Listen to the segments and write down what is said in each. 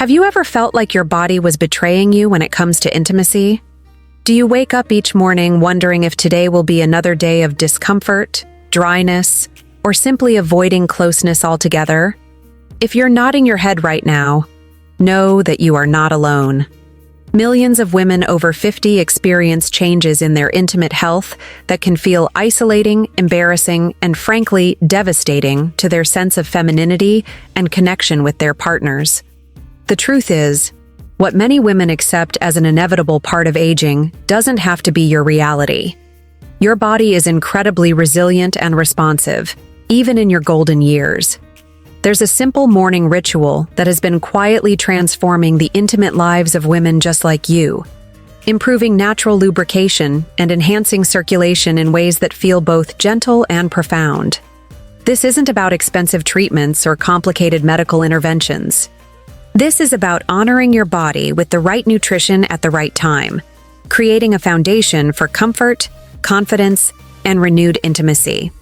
Have you ever felt like your body was betraying you when it comes to intimacy? Do you wake up each morning wondering if today will be another day of discomfort, dryness, or simply avoiding closeness altogether? If you're nodding your head right now, know that you are not alone. Millions of women over 50 experience changes in their intimate health that can feel isolating, embarrassing, and frankly, devastating to their sense of femininity and connection with their partners. The truth is, what many women accept as an inevitable part of aging doesn't have to be your reality. Your body is incredibly resilient and responsive, even in your golden years. There's a simple morning ritual that has been quietly transforming the intimate lives of women just like you, improving natural lubrication and enhancing circulation in ways that feel both gentle and profound. This isn't about expensive treatments or complicated medical interventions. This is about honoring your body with the right nutrition at the right time, creating a foundation for comfort, confidence, and renewed intimacy.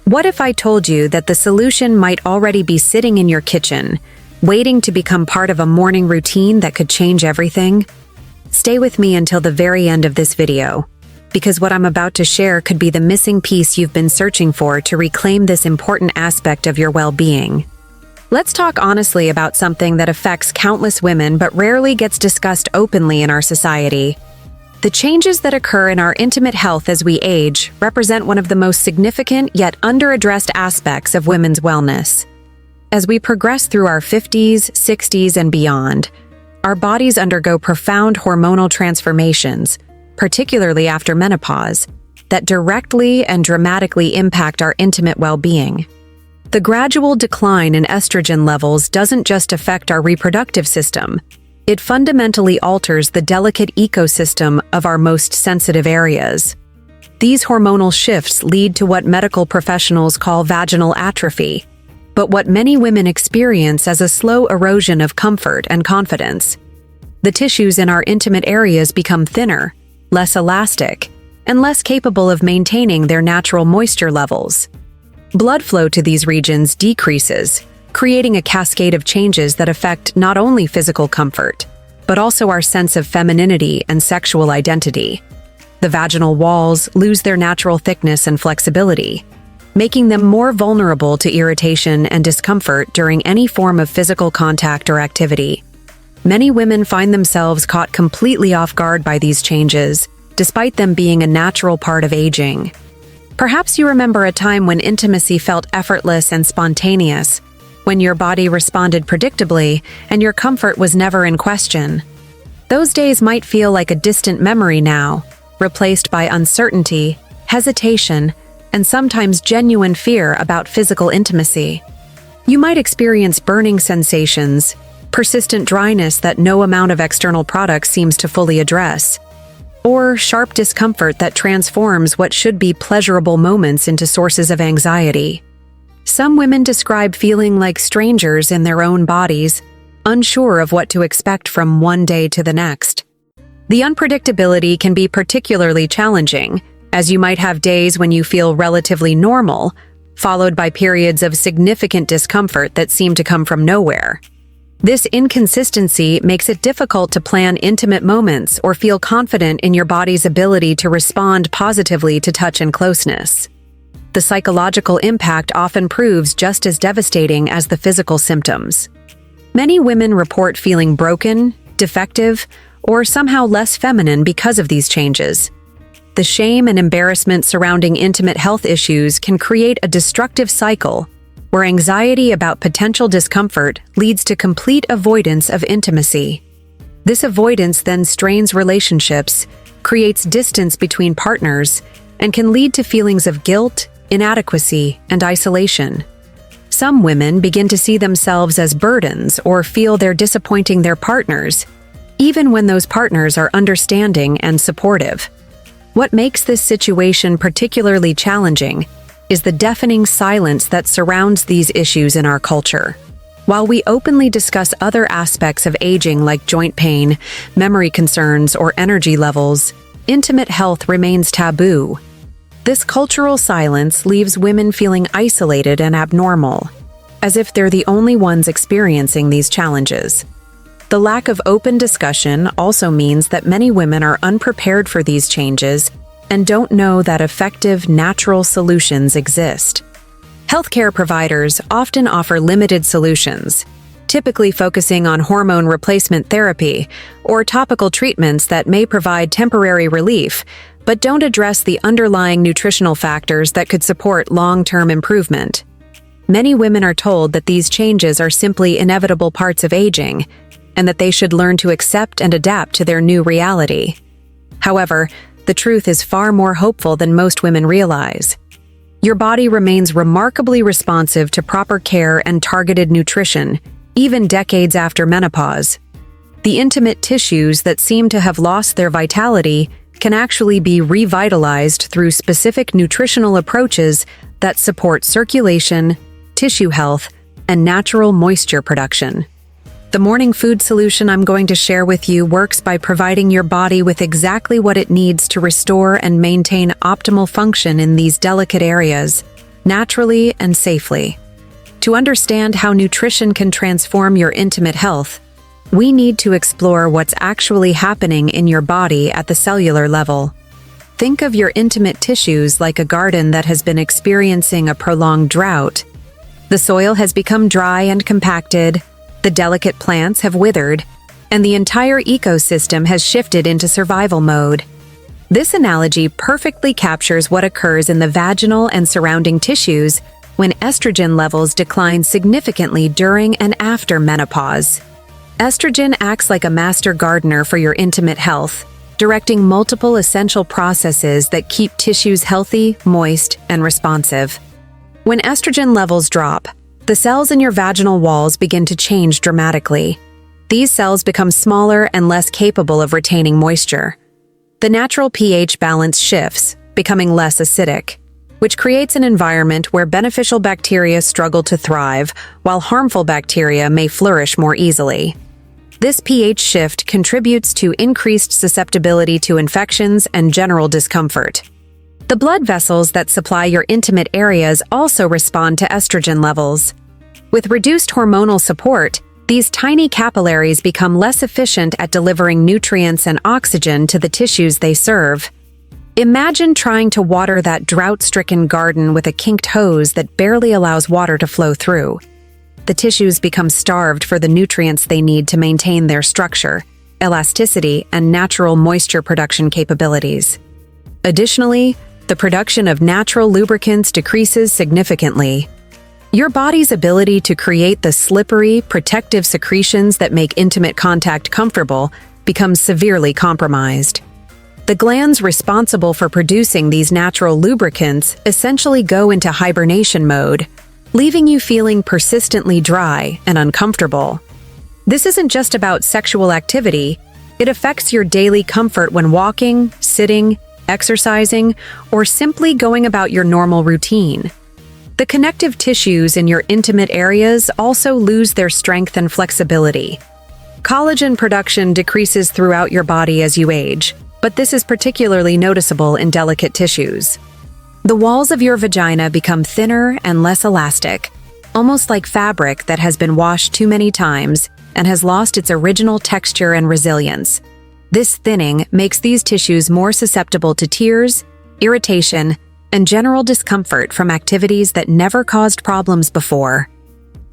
What if I told you that the solution might already be sitting in your kitchen, waiting to become part of a morning routine that could change everything? Stay with me until the very end of this video, because what I'm about to share could be the missing piece you've been searching for to reclaim this important aspect of your well-being. Let's talk honestly about something that affects countless women but rarely gets discussed openly in our society. The changes that occur in our intimate health as we age represent one of the most significant yet underaddressed aspects of women's wellness. As we progress through our 50s, 60s, and beyond, our bodies undergo profound hormonal transformations, particularly after menopause, that directly and dramatically impact our intimate well-being. The gradual decline in estrogen levels doesn't just affect our reproductive system. It fundamentally alters the delicate ecosystem of our most sensitive areas. These hormonal shifts lead to what medical professionals call vaginal atrophy, but what many women experience as a slow erosion of comfort and confidence. The tissues in our intimate areas become thinner, less elastic, and less capable of maintaining their natural moisture levels. Blood flow to these regions decreases, creating a cascade of changes that affect not only physical comfort, but also our sense of femininity and sexual identity. The vaginal walls lose their natural thickness and flexibility, making them more vulnerable to irritation and discomfort during any form of physical contact or activity. Many women find themselves caught completely off guard by these changes, despite them being a natural part of aging. Perhaps you remember a time when intimacy felt effortless and spontaneous, when your body responded predictably and your comfort was never in question. Those days might feel like a distant memory now, replaced by uncertainty, hesitation, and sometimes genuine fear about physical intimacy. You might experience burning sensations, persistent dryness that no amount of external products seems to fully address, or sharp discomfort that transforms what should be pleasurable moments into sources of anxiety. Some women describe feeling like strangers in their own bodies, unsure of what to expect from one day to the next. The unpredictability can be particularly challenging, as you might have days when you feel relatively normal, followed by periods of significant discomfort that seem to come from nowhere. This inconsistency makes it difficult to plan intimate moments or feel confident in your body's ability to respond positively to touch and closeness. The psychological impact often proves just as devastating as the physical symptoms. Many women report feeling broken, defective, or somehow less feminine because of these changes. The shame and embarrassment surrounding intimate health issues can create a destructive cycle where anxiety about potential discomfort leads to complete avoidance of intimacy. This avoidance then strains relationships, creates distance between partners, and can lead to feelings of guilt, inadequacy, and isolation. Some women begin to see themselves as burdens or feel they're disappointing their partners, even when those partners are understanding and supportive. What makes this situation particularly challenging is the deafening silence that surrounds these issues in our culture. While we openly discuss other aspects of aging like joint pain, memory concerns, or energy levels, intimate health remains taboo. This cultural silence leaves women feeling isolated and abnormal, as if they're the only ones experiencing these challenges. The lack of open discussion also means that many women are unprepared for these changes and don't know that effective, natural solutions exist. Healthcare providers often offer limited solutions, typically focusing on hormone replacement therapy or topical treatments that may provide temporary relief, but don't address the underlying nutritional factors that could support long-term improvement. Many women are told that these changes are simply inevitable parts of aging, and that they should learn to accept and adapt to their new reality. However, the truth is far more hopeful than most women realize. Your body remains remarkably responsive to proper care and targeted nutrition, even decades after menopause. The intimate tissues that seem to have lost their vitality can actually be revitalized through specific nutritional approaches that support circulation, tissue health, and natural moisture production. The morning food solution I'm going to share with you works by providing your body with exactly what it needs to restore and maintain optimal function in these delicate areas, naturally and safely. To understand how nutrition can transform your intimate health, we need to explore what's actually happening in your body at the cellular level. Think of your intimate tissues like a garden that has been experiencing a prolonged drought. The soil has become dry and compacted, the delicate plants have withered, and the entire ecosystem has shifted into survival mode. This analogy perfectly captures what occurs in the vaginal and surrounding tissues when estrogen levels decline significantly during and after menopause. Estrogen acts like a master gardener for your intimate health, directing multiple essential processes that keep tissues healthy, moist, and responsive. When estrogen levels drop, the cells in your vaginal walls begin to change dramatically. These cells become smaller and less capable of retaining moisture. The natural pH balance shifts, becoming less acidic, which creates an environment where beneficial bacteria struggle to thrive, while harmful bacteria may flourish more easily. This pH shift contributes to increased susceptibility to infections and general discomfort. The blood vessels that supply your intimate areas also respond to estrogen levels. With reduced hormonal support, these tiny capillaries become less efficient at delivering nutrients and oxygen to the tissues they serve. Imagine trying to water that drought-stricken garden with a kinked hose that barely allows water to flow through. The tissues become starved for the nutrients they need to maintain their structure, elasticity, and natural moisture production capabilities. Additionally, the production of natural lubricants decreases significantly. Your body's ability to create the slippery, protective secretions that make intimate contact comfortable becomes severely compromised. The glands responsible for producing these natural lubricants essentially go into hibernation mode, leaving you feeling persistently dry and uncomfortable. This isn't just about sexual activity, it affects your daily comfort when walking, sitting, exercising, or simply going about your normal routine. The connective tissues in your intimate areas also lose their strength and flexibility. Collagen production decreases throughout your body as you age, but this is particularly noticeable in delicate tissues. The walls of your vagina become thinner and less elastic, almost like fabric that has been washed too many times and has lost its original texture and resilience. This thinning makes these tissues more susceptible to tears, irritation, and general discomfort from activities that never caused problems before.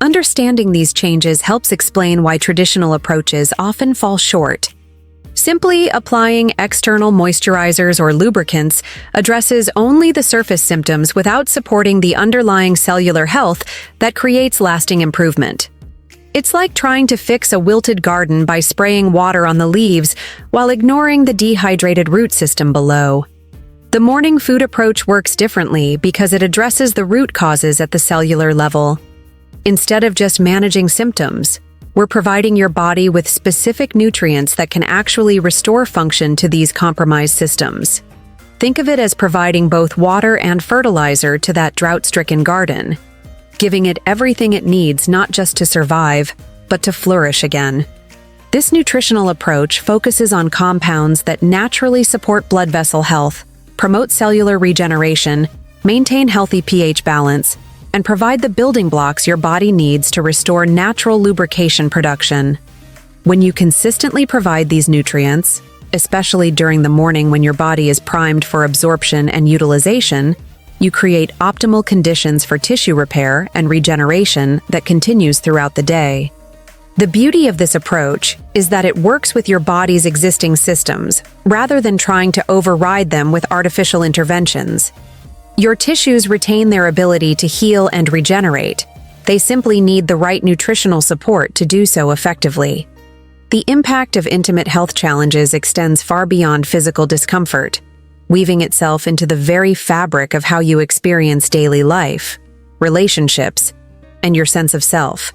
Understanding these changes helps explain why traditional approaches often fall short. Simply applying external moisturizers or lubricants addresses only the surface symptoms without supporting the underlying cellular health that creates lasting improvement. It's like trying to fix a wilted garden by spraying water on the leaves while ignoring the dehydrated root system below. The morning food approach works differently because it addresses the root causes at the cellular level. Instead of just managing symptoms, we're providing your body with specific nutrients that can actually restore function to these compromised systems. Think of it as providing both water and fertilizer to that drought-stricken garden, giving it everything it needs not just to survive, but to flourish again. This nutritional approach focuses on compounds that naturally support blood vessel health, promote cellular regeneration, maintain healthy pH balance, and provide the building blocks your body needs to restore natural lubrication production. When you consistently provide these nutrients, especially during the morning when your body is primed for absorption and utilization, you create optimal conditions for tissue repair and regeneration that continues throughout the day. The beauty of this approach is that it works with your body's existing systems, rather than trying to override them with artificial interventions. Your tissues retain their ability to heal and regenerate. They simply need the right nutritional support to do so effectively. The impact of intimate health challenges extends far beyond physical discomfort, weaving itself into the very fabric of how you experience daily life, relationships, and your sense of self.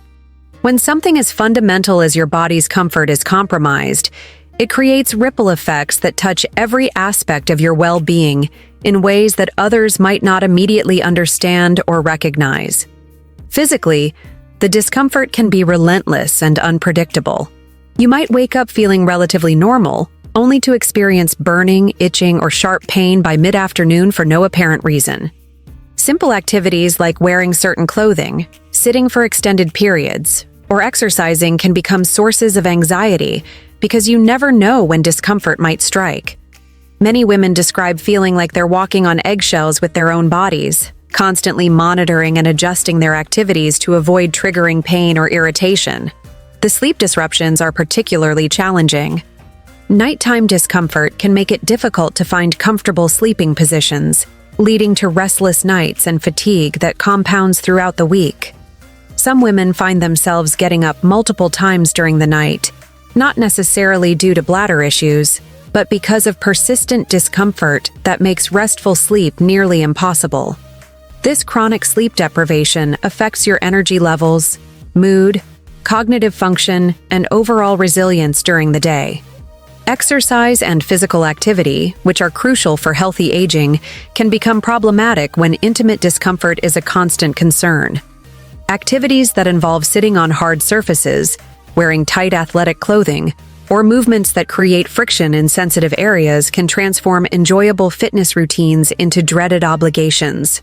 When something as fundamental as your body's comfort is compromised, it creates ripple effects that touch every aspect of your well-being in ways that others might not immediately understand or recognize. Physically, the discomfort can be relentless and unpredictable. You might wake up feeling relatively normal, only to experience burning, itching, or sharp pain by mid-afternoon for no apparent reason. Simple activities like wearing certain clothing, sitting for extended periods, or exercising can become sources of anxiety because you never know when discomfort might strike. Many women describe feeling like they're walking on eggshells with their own bodies, constantly monitoring and adjusting their activities to avoid triggering pain or irritation. The sleep disruptions are particularly challenging. Nighttime discomfort can make it difficult to find comfortable sleeping positions, leading to restless nights and fatigue that compounds throughout the week. Some women find themselves getting up multiple times during the night, not necessarily due to bladder issues, but because of persistent discomfort that makes restful sleep nearly impossible. This chronic sleep deprivation affects your energy levels, mood, cognitive function, and overall resilience during the day. Exercise and physical activity, which are crucial for healthy aging, can become problematic when intimate discomfort is a constant concern. Activities that involve sitting on hard surfaces, wearing tight athletic clothing, or movements that create friction in sensitive areas can transform enjoyable fitness routines into dreaded obligations.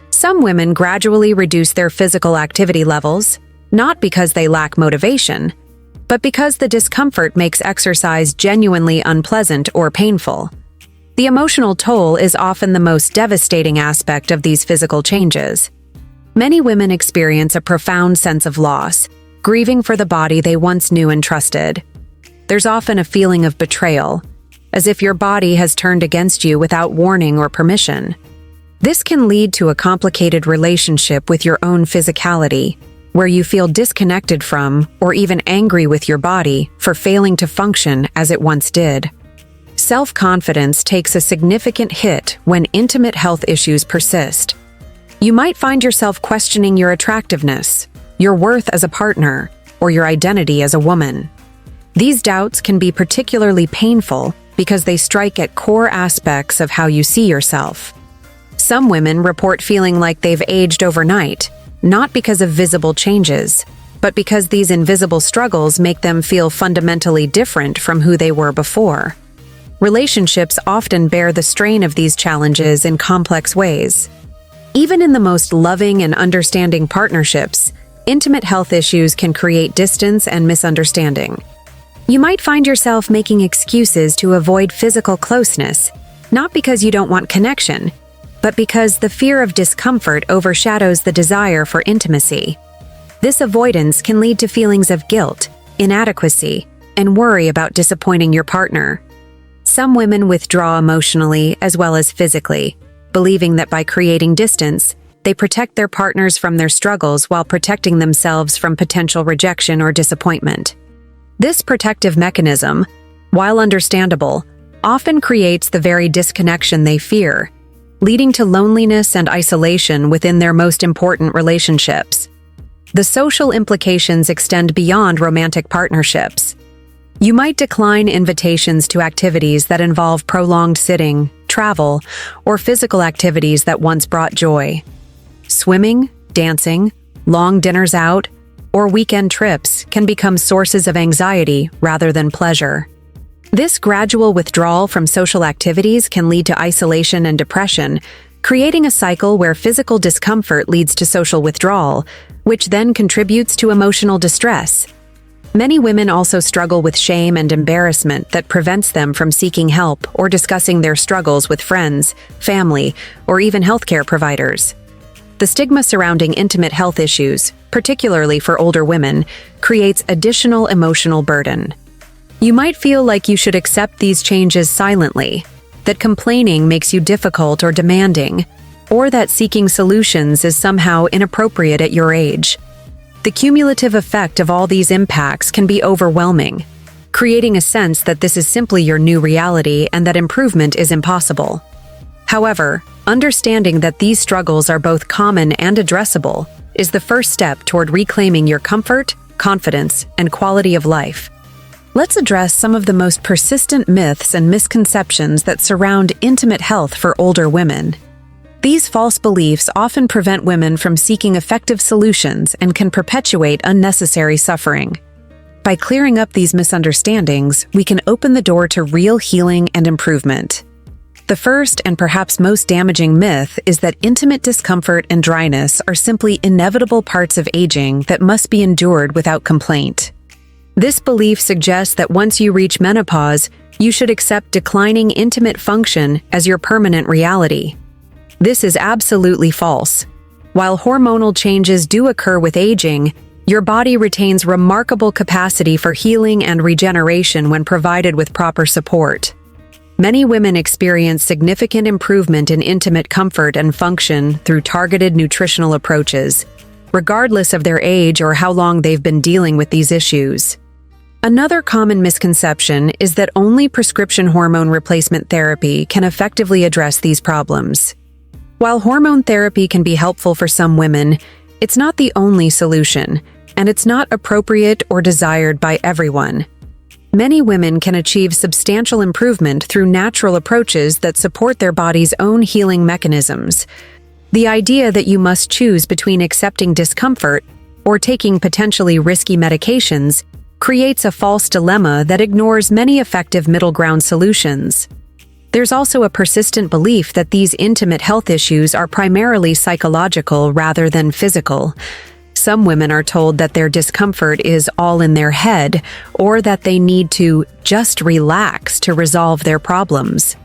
Some women gradually reduce their physical activity levels, not because they lack motivation, but because the discomfort makes exercise genuinely unpleasant or painful. The emotional toll is often the most devastating aspect of these physical changes. Many women experience a profound sense of loss, grieving for the body they once knew and trusted. There's often a feeling of betrayal, as if your body has turned against you without warning or permission. This can lead to a complicated relationship with your own physicality, where you feel disconnected from or even angry with your body for failing to function as it once did. Self-confidence takes a significant hit when intimate health issues persist. You might find yourself questioning your attractiveness, your worth as a partner, or your identity as a woman. These doubts can be particularly painful because they strike at core aspects of how you see yourself. Some women report feeling like they've aged overnight, not because of visible changes, but because these invisible struggles make them feel fundamentally different from who they were before. Relationships often bear the strain of these challenges in complex ways. Even in the most loving and understanding partnerships, intimate health issues can create distance and misunderstanding. You might find yourself making excuses to avoid physical closeness, not because you don't want connection, but because the fear of discomfort overshadows the desire for intimacy. This avoidance can lead to feelings of guilt, inadequacy, and worry about disappointing your partner. Some women withdraw emotionally as well as physically, believing that by creating distance, they protect their partners from their struggles while protecting themselves from potential rejection or disappointment. This protective mechanism, while understandable, often creates the very disconnection they fear, leading to loneliness and isolation within their most important relationships. The social implications extend beyond romantic partnerships. You might decline invitations to activities that involve prolonged sitting, travel, or physical activities that once brought joy. Swimming, dancing, long dinners out, or weekend trips can become sources of anxiety rather than pleasure. This gradual withdrawal from social activities can lead to isolation and depression, creating a cycle where physical discomfort leads to social withdrawal, which then contributes to emotional distress. Many women also struggle with shame and embarrassment that prevents them from seeking help or discussing their struggles with friends, family, or even healthcare providers. The stigma surrounding intimate health issues, particularly for older women, creates additional emotional burden. You might feel like you should accept these changes silently, that complaining makes you difficult or demanding, or that seeking solutions is somehow inappropriate at your age. The cumulative effect of all these impacts can be overwhelming, creating a sense that this is simply your new reality and that improvement is impossible. However, understanding that these struggles are both common and addressable is the first step toward reclaiming your comfort, confidence, and quality of life. Let's address some of the most persistent myths and misconceptions that surround intimate health for older women. These false beliefs often prevent women from seeking effective solutions and can perpetuate unnecessary suffering. By clearing up these misunderstandings, we can open the door to real healing and improvement. The first and perhaps most damaging myth is that intimate discomfort and dryness are simply inevitable parts of aging that must be endured without complaint. This belief suggests that once you reach menopause, you should accept declining intimate function as your permanent reality. This is absolutely false. While hormonal changes do occur with aging, your body retains remarkable capacity for healing and regeneration when provided with proper support. Many women experience significant improvement in intimate comfort and function through targeted nutritional approaches, regardless of their age or how long they've been dealing with these issues. Another common misconception is that only prescription hormone replacement therapy can effectively address these problems. While hormone therapy can be helpful for some women, it's not the only solution, and it's not appropriate or desired by everyone. Many women can achieve substantial improvement through natural approaches that support their body's own healing mechanisms. The idea that you must choose between accepting discomfort or taking potentially risky medications creates a false dilemma that ignores many effective middle ground solutions. There's also a persistent belief that these intimate health issues are primarily psychological rather than physical. Some women are told that their discomfort is all in their head, or that they need to just relax to resolve their problems.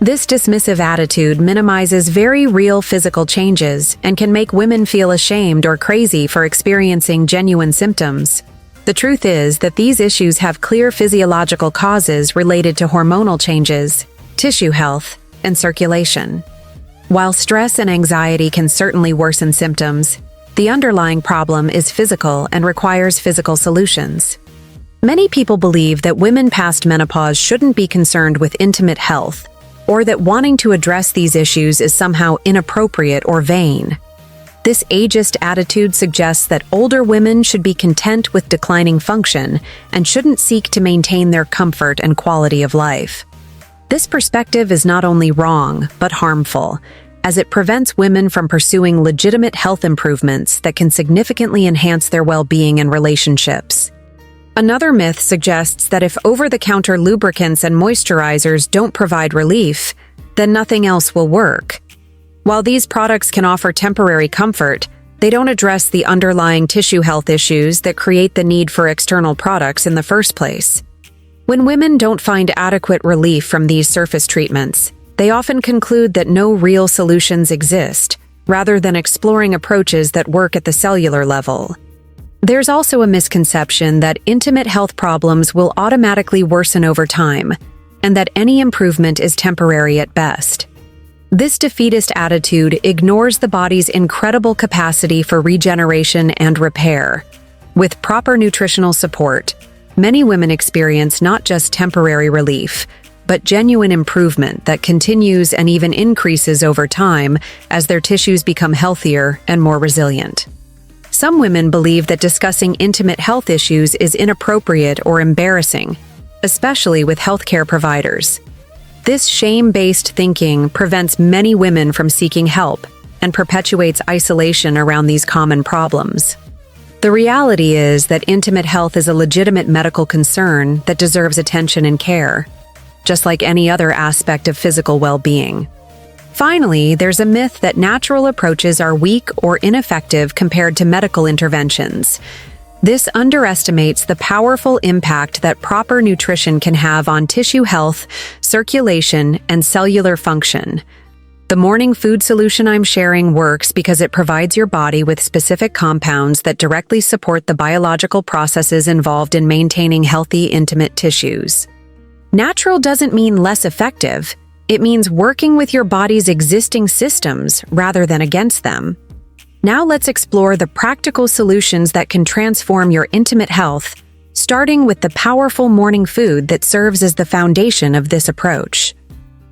This dismissive attitude minimizes very real physical changes and can make women feel ashamed or crazy for experiencing genuine symptoms. The truth is that these issues have clear physiological causes related to hormonal changes, tissue health, and circulation. While stress and anxiety can certainly worsen symptoms, the underlying problem is physical and requires physical solutions. Many people believe that women past menopause shouldn't be concerned with intimate health, or that wanting to address these issues is somehow inappropriate or vain. This ageist attitude suggests that older women should be content with declining function and shouldn't seek to maintain their comfort and quality of life. This perspective is not only wrong, but harmful, as it prevents women from pursuing legitimate health improvements that can significantly enhance their well-being and relationships. Another myth suggests that if over-the-counter lubricants and moisturizers don't provide relief, then nothing else will work. While these products can offer temporary comfort, they don't address the underlying tissue health issues that create the need for external products in the first place. When women don't find adequate relief from these surface treatments, they often conclude that no real solutions exist, rather than exploring approaches that work at the cellular level. There's also a misconception that intimate health problems will automatically worsen over time, and that any improvement is temporary at best. This defeatist attitude ignores the body's incredible capacity for regeneration and repair. With proper nutritional support, many women experience not just temporary relief, but genuine improvement that continues and even increases over time as their tissues become healthier and more resilient. Some women believe that discussing intimate health issues is inappropriate or embarrassing, especially with healthcare providers. This shame-based thinking prevents many women from seeking help and perpetuates isolation around these common problems. The reality is that intimate health is a legitimate medical concern that deserves attention and care, just like any other aspect of physical well-being. Finally, there's a myth that natural approaches are weak or ineffective compared to medical interventions. This underestimates the powerful impact that proper nutrition can have on tissue health, circulation, and cellular function. The morning food solution I'm sharing works because it provides your body with specific compounds that directly support the biological processes involved in maintaining healthy, intimate tissues. Natural doesn't mean less effective. It means working with your body's existing systems rather than against them. Now let's explore the practical solutions that can transform your intimate health, starting with the powerful morning food that serves as the foundation of this approach.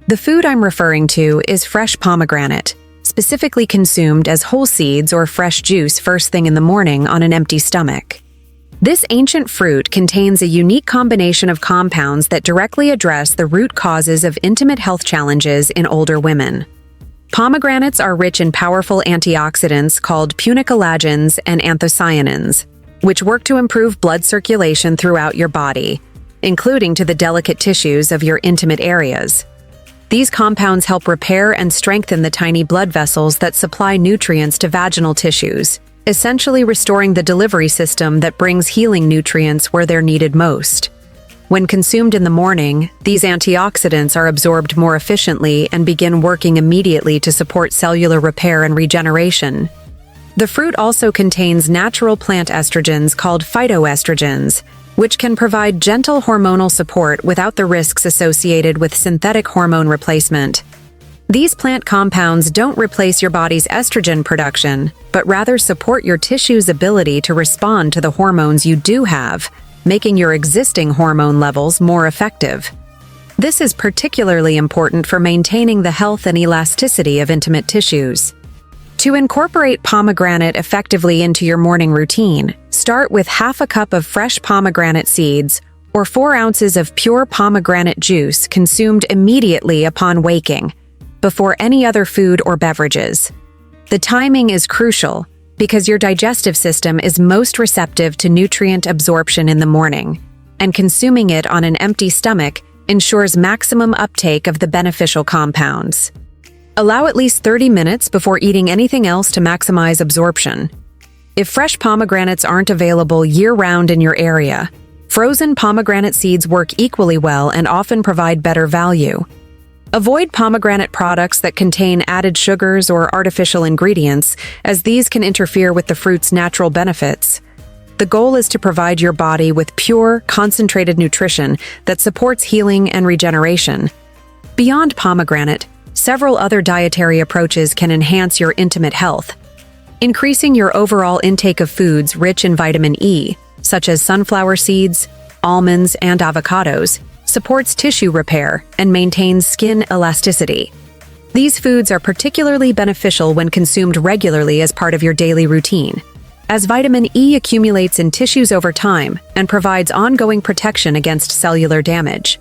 The food I'm referring to is fresh pomegranate, specifically consumed as whole seeds or fresh juice first thing in the morning on an empty stomach. This ancient fruit contains a unique combination of compounds that directly address the root causes of intimate health challenges in older women. Pomegranates are rich in powerful antioxidants called punicolagens and anthocyanins, which work to improve blood circulation throughout your body, including to the delicate tissues of your intimate areas. These compounds help repair and strengthen the tiny blood vessels that supply nutrients to vaginal tissues, essentially restoring the delivery system that brings healing nutrients where they're needed most. When consumed in the morning, these antioxidants are absorbed more efficiently and begin working immediately to support cellular repair and regeneration. The fruit also contains natural plant estrogens called phytoestrogens, which can provide gentle hormonal support without the risks associated with synthetic hormone replacement. These plant compounds don't replace your body's estrogen production, but rather support your tissue's ability to respond to the hormones you do have, making your existing hormone levels more effective. This is particularly important for maintaining the health and elasticity of intimate tissues. To incorporate pomegranate effectively into your morning routine, start with half a cup of fresh pomegranate seeds or 4 ounces of pure pomegranate juice consumed immediately upon waking, before any other food or beverages. The timing is crucial because your digestive system is most receptive to nutrient absorption in the morning, and consuming it on an empty stomach ensures maximum uptake of the beneficial compounds. Allow at least 30 minutes before eating anything else to maximize absorption. If fresh pomegranates aren't available year-round in your area, frozen pomegranate seeds work equally well and often provide better value. Avoid pomegranate products that contain added sugars or artificial ingredients, as these can interfere with the fruit's natural benefits. The goal is to provide your body with pure, concentrated nutrition that supports healing and regeneration. Beyond pomegranate, several other dietary approaches can enhance your intimate health. Increasing your overall intake of foods rich in vitamin E, such as sunflower seeds, almonds, and avocados, supports tissue repair and maintains skin elasticity. These foods are particularly beneficial when consumed regularly as part of your daily routine, as vitamin E accumulates in tissues over time and provides ongoing protection against cellular damage.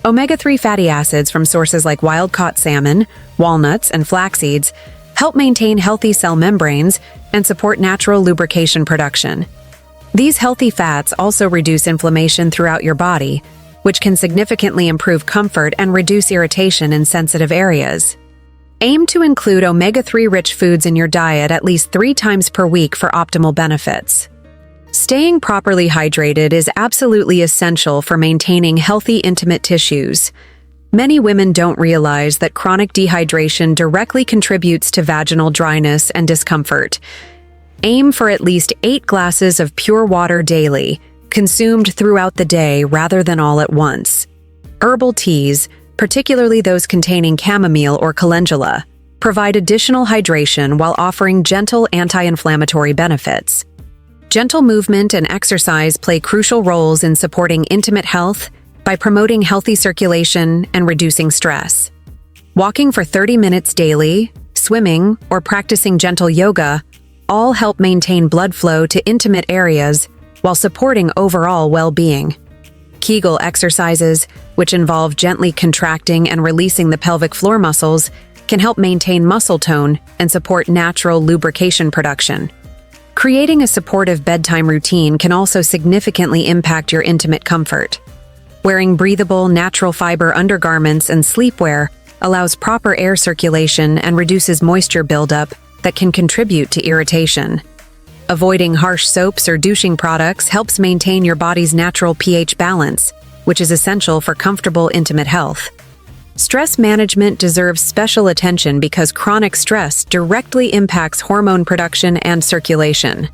Omega-3 fatty acids from sources like wild-caught salmon, walnuts, and flax seeds help maintain healthy cell membranes and support natural lubrication production. These healthy fats also reduce inflammation throughout your body, which can significantly improve comfort and reduce irritation in sensitive areas. Aim to include omega-3-rich foods in your diet at least 3 times per week for optimal benefits. Staying properly hydrated is absolutely essential for maintaining healthy, intimate tissues. Many women don't realize that chronic dehydration directly contributes to vaginal dryness and discomfort. Aim for at least 8 glasses of pure water daily, consumed throughout the day rather than all at once. Herbal teas, particularly those containing chamomile or calendula, provide additional hydration while offering gentle anti-inflammatory benefits. Gentle movement and exercise play crucial roles in supporting intimate health by promoting healthy circulation and reducing stress. Walking for 30 minutes daily, swimming, or practicing gentle yoga all help maintain blood flow to intimate areas while supporting overall well-being. Kegel exercises, which involve gently contracting and releasing the pelvic floor muscles, can help maintain muscle tone and support natural lubrication production. Creating a supportive bedtime routine can also significantly impact your intimate comfort. Wearing breathable, natural fiber undergarments and sleepwear allows proper air circulation and reduces moisture buildup that can contribute to irritation. Avoiding harsh soaps or douching products helps maintain your body's natural pH balance, which is essential for comfortable, intimate health. Stress management deserves special attention because chronic stress directly impacts hormone production and circulation.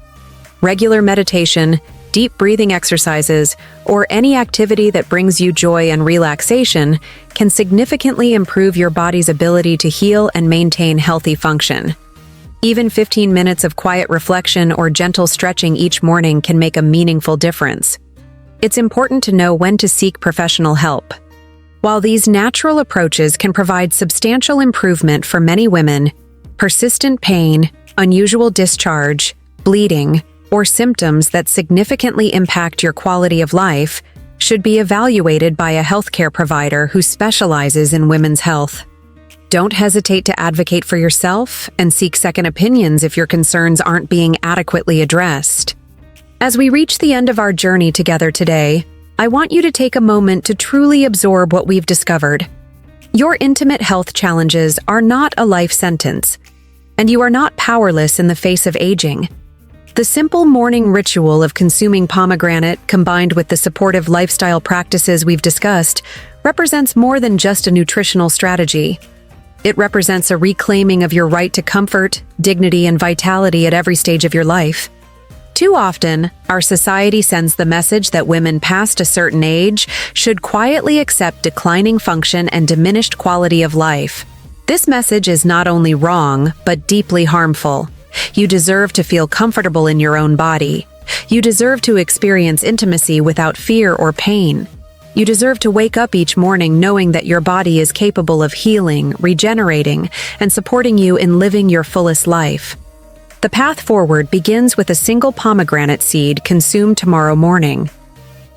Regular meditation, deep breathing exercises, or any activity that brings you joy and relaxation can significantly improve your body's ability to heal and maintain healthy function. Even 15 minutes of quiet reflection or gentle stretching each morning can make a meaningful difference. It's important to know when to seek professional help. While these natural approaches can provide substantial improvement for many women, persistent pain, unusual discharge, bleeding, or symptoms that significantly impact your quality of life should be evaluated by a healthcare provider who specializes in women's health. Don't hesitate to advocate for yourself and seek second opinions if your concerns aren't being adequately addressed. As we reach the end of our journey together today, I want you to take a moment to truly absorb what we've discovered. Your intimate health challenges are not a life sentence, and you are not powerless in the face of aging. The simple morning ritual of consuming pomegranate, combined with the supportive lifestyle practices we've discussed, represents more than just a nutritional strategy. It represents a reclaiming of your right to comfort, dignity, and vitality at every stage of your life. Too often, our society sends the message that women past a certain age should quietly accept declining function and diminished quality of life. This message is not only wrong, but deeply harmful. You deserve to feel comfortable in your own body. You deserve to experience intimacy without fear or pain. You deserve to wake up each morning knowing that your body is capable of healing, regenerating, and supporting you in living your fullest life. The path forward begins with a single pomegranate seed consumed tomorrow morning.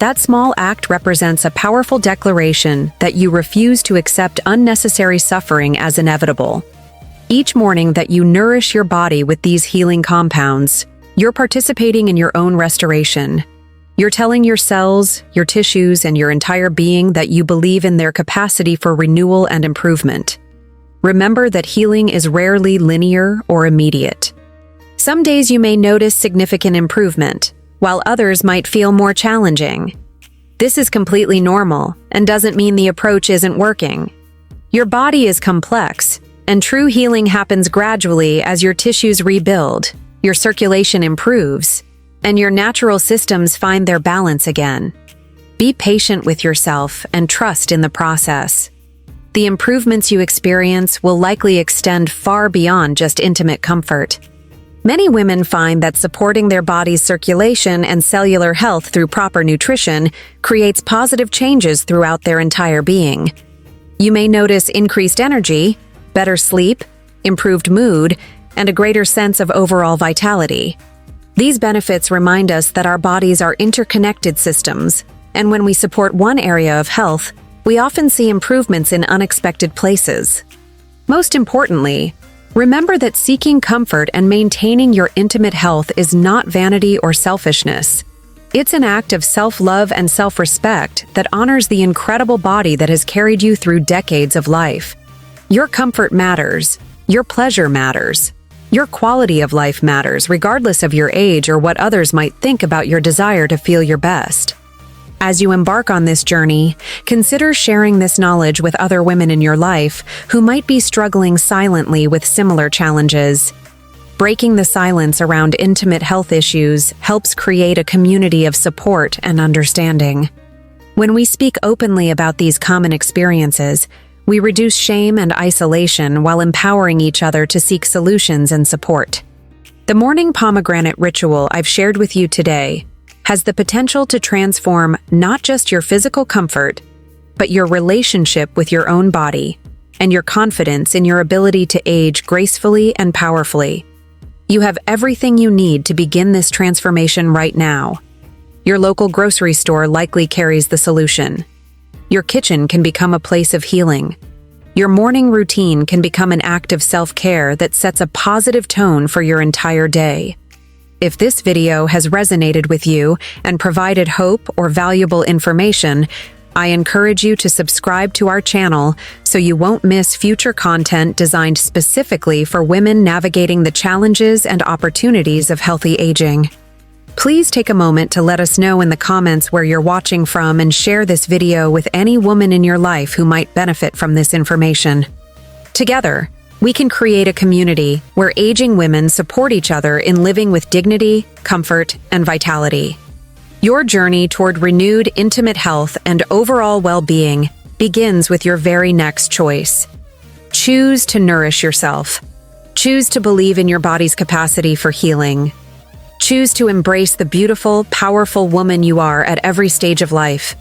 That small act represents a powerful declaration that you refuse to accept unnecessary suffering as inevitable. Each morning that you nourish your body with these healing compounds, you're participating in your own restoration. You're telling your cells, your tissues, and your entire being that you believe in their capacity for renewal and improvement. Remember that healing is rarely linear or immediate. Some days you may notice significant improvement, while others might feel more challenging. This is completely normal and doesn't mean the approach isn't working. Your body is complex, and true healing happens gradually as your tissues rebuild, your circulation improves, and your natural systems find their balance again. Be patient with yourself and trust in the process. The improvements you experience will likely extend far beyond just intimate comfort. Many women find that supporting their body's circulation and cellular health through proper nutrition creates positive changes throughout their entire being. You may notice increased energy, better sleep, improved mood, and a greater sense of overall vitality. These benefits remind us that our bodies are interconnected systems, and when we support one area of health, we often see improvements in unexpected places. Most importantly, remember that seeking comfort and maintaining your intimate health is not vanity or selfishness. It's an act of self-love and self-respect that honors the incredible body that has carried you through decades of life. Your comfort matters. Your pleasure matters. Your quality of life matters, regardless of your age or what others might think about your desire to feel your best. As you embark on this journey, consider sharing this knowledge with other women in your life who might be struggling silently with similar challenges. Breaking the silence around intimate health issues helps create a community of support and understanding. When we speak openly about these common experiences, we reduce shame and isolation while empowering each other to seek solutions and support. The morning pomegranate ritual I've shared with you today has the potential to transform not just your physical comfort, but your relationship with your own body and your confidence in your ability to age gracefully and powerfully. You have everything you need to begin this transformation right now. Your local grocery store likely carries the solution. Your kitchen can become a place of healing. Your morning routine can become an act of self-care that sets a positive tone for your entire day. If this video has resonated with you and provided hope or valuable information, I encourage you to subscribe to our channel so you won't miss future content designed specifically for women navigating the challenges and opportunities of healthy aging. Please take a moment to let us know in the comments where you're watching from and share this video with any woman in your life who might benefit from this information. Together, we can create a community where aging women support each other in living with dignity, comfort, and vitality. Your journey toward renewed intimate health and overall well-being begins with your very next choice. Choose to nourish yourself. Choose to believe in your body's capacity for healing. Choose to embrace the beautiful, powerful woman you are at every stage of life.